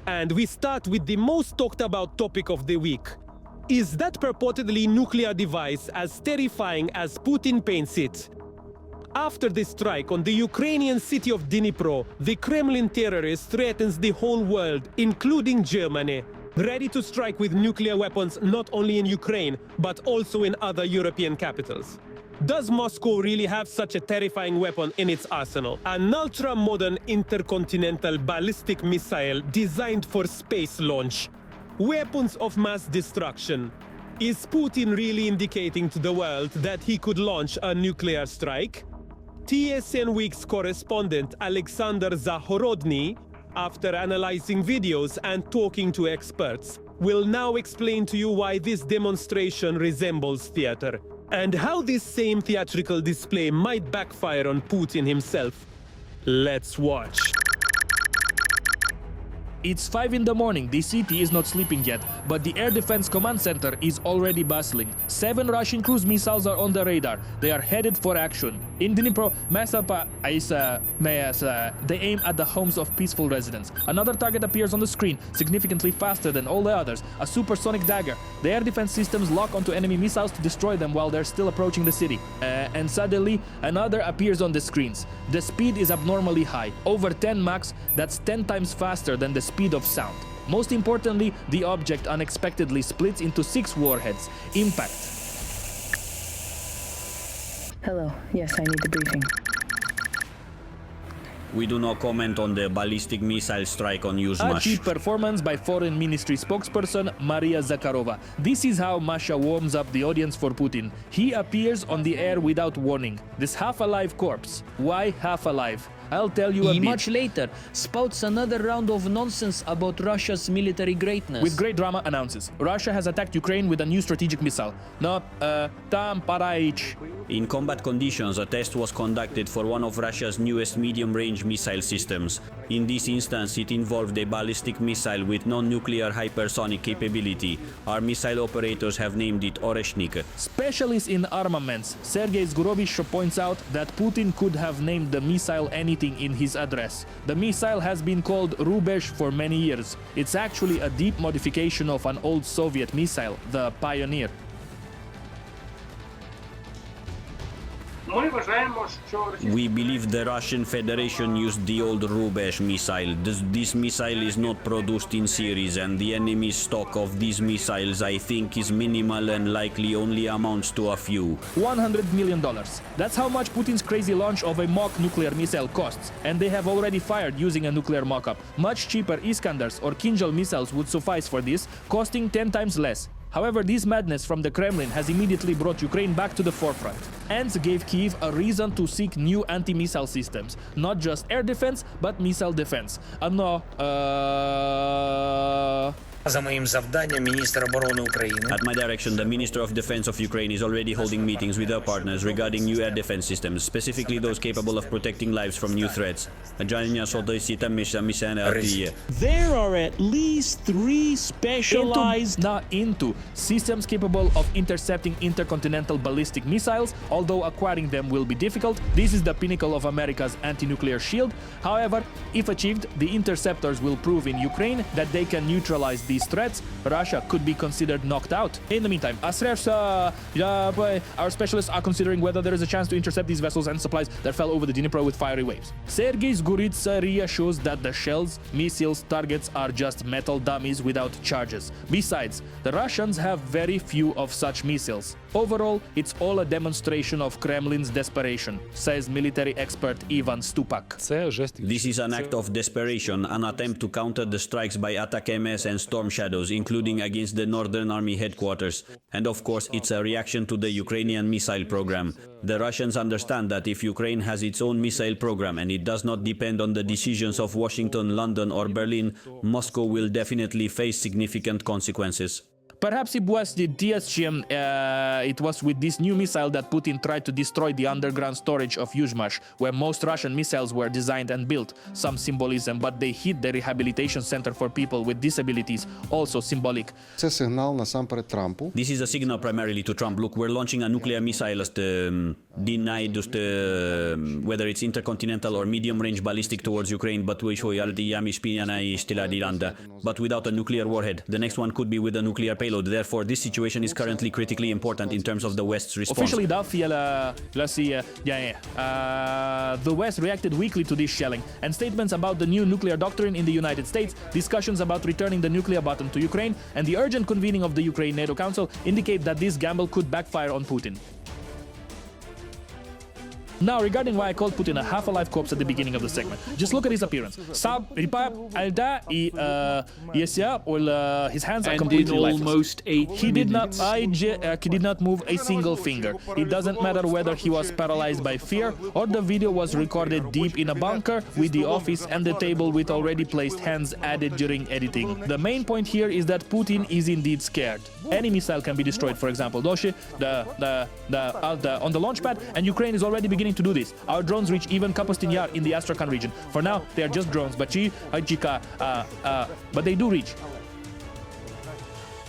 And we start with the most talked about topic of the week. Is that purportedly nuclear device as terrifying as Putin paints it? After the strike on the Ukrainian city of Dnipro, the Kremlin terrorist threatens the whole world, including Germany, ready to strike with nuclear weapons not only in Ukraine, but also in other European capitals. Does Moscow really have such a terrifying weapon in its arsenal? An ultra-modern intercontinental ballistic missile designed for space launch. Weapons of mass destruction. Is Putin really indicating to the world that he could launch a nuclear strike? TSN Week's correspondent Alexander Zahorodny, after analyzing videos and talking to experts, will now explain to you why this demonstration resembles theater, and how this same theatrical display might backfire on Putin himself. Let's watch. It's 5 in the morning, the city is not sleeping yet, but the Air Defense Command Center is already bustling. 7 Russian cruise missiles are on the radar. They are headed for action. In Dnipro, they aim at the homes of peaceful residents. Another target appears on the screen, significantly faster than all the others, a supersonic dagger. The air defense systems lock onto enemy missiles to destroy them while they're still approaching the city. And suddenly, another appears on the screens. The speed is abnormally high, over 10 Mach, that's 10 times faster than the speed of sound. Most importantly, the object unexpectedly splits into 6 warheads. Impact. Hello. Yes, I need the briefing. We do not comment on the ballistic missile strike on A Yuzhmash. cheap performance by Foreign Ministry spokesperson Maria Zakharova. This is how Masha warms up the audience for Putin. He appears on the air without warning. This half-alive corpse. Why half-alive? I'll tell you a He bit. much later spouts another round of nonsense about Russia's military greatness. With great drama announces, Russia has attacked Ukraine with a new strategic missile. No, tam paraich. In combat conditions, a test was conducted for one of Russia's newest medium-range missile systems. In this instance, it involved a ballistic missile with non-nuclear hypersonic capability. Our missile operators have named it Oreshnik. Specialist in armaments, Sergei Zgurovich points out that Putin could have named the missile anything in his address. The missile has been called Rubesh for many years. It's actually a deep modification of an old Soviet missile, the Pioneer. We believe the Russian Federation used the old Rubesh missile. This missile is not produced in series, and the enemy's stock of these missiles, I think, is minimal and likely only amounts to a few. $100 million. That's how much Putin's crazy launch of a mock nuclear missile costs, and they have already fired using a nuclear mock-up. Much cheaper Iskanders or Kinjal missiles would suffice for this, costing 10 times less. However, this madness from the Kremlin has immediately brought Ukraine back to the forefront, and gave Kyiv a reason to seek new anti-missile systems, not just air defense, but missile defense. За моїм завданням міністр оборони України. At my direction, the Minister of Defense of Ukraine is already holding meetings with our partners regarding new air defense systems, specifically those capable of protecting lives from new threats. There are at least 3 specialized into systems capable of intercepting intercontinental ballistic missiles. Although acquiring them will be difficult, this is the pinnacle of America's anti-nuclear shield. However, if achieved, the interceptors will prove in Ukraine that they can neutralize these threats. Russia could be considered knocked out. In the meantime, our specialists are considering whether there is a chance to intercept these vessels and supplies that fell over the Dnipro with fiery waves. Sergei Zguritsa reassures that the shells, missiles, targets are just metal dummies without charges. Besides, the Russians have very few of such missiles. Overall, it's all a demonstration of Kremlin's desperation, says military expert Ivan Stupak. This is an act of desperation, an attempt to counter the strikes by Attack-MS and Storm Shadows, including against the Northern Army headquarters. And of course, it's a reaction to the Ukrainian missile program. The Russians understand that if Ukraine has its own missile program and it does not depend on the decisions of Washington, London or Berlin, Moscow will definitely face significant consequences. Perhaps it was the DSGM, it was with this new missile that Putin tried to destroy the underground storage of Yuzhmash, where most Russian missiles were designed and built. Some symbolism, but they hit the rehabilitation center for people with disabilities, also symbolic. Це сигнал насамперед Трампу. This is a signal primarily to Trump. Look, we're launching a nuclear missile denied whether it's intercontinental or medium-range ballistic towards Ukraine, but without a nuclear warhead. The next one could be with a nuclear payload. Therefore, this situation is currently critically important in terms of the West's response. Officially the West reacted weakly to this shelling, and statements about the new nuclear doctrine in the United States, discussions about returning the nuclear button to Ukraine, and the urgent convening of the Ukraine NATO Council indicate that this gamble could backfire on Putin. Now, regarding why I called Putin a half-alive corpse at the beginning of the segment, just look at his appearance. His hands are completely lifeless. He did not move a single finger. It doesn't matter whether he was paralyzed by fear or the video was recorded deep in a bunker with the office and the table with already placed hands added during editing. The main point here is that Putin is indeed scared. Any missile can be destroyed, for example, Doshi, on the launch pad, and Ukraine is already beginning to do this. Our drones reach even Kapustin Yar in the Astrakhan region. For now, they are just drones, but they do reach.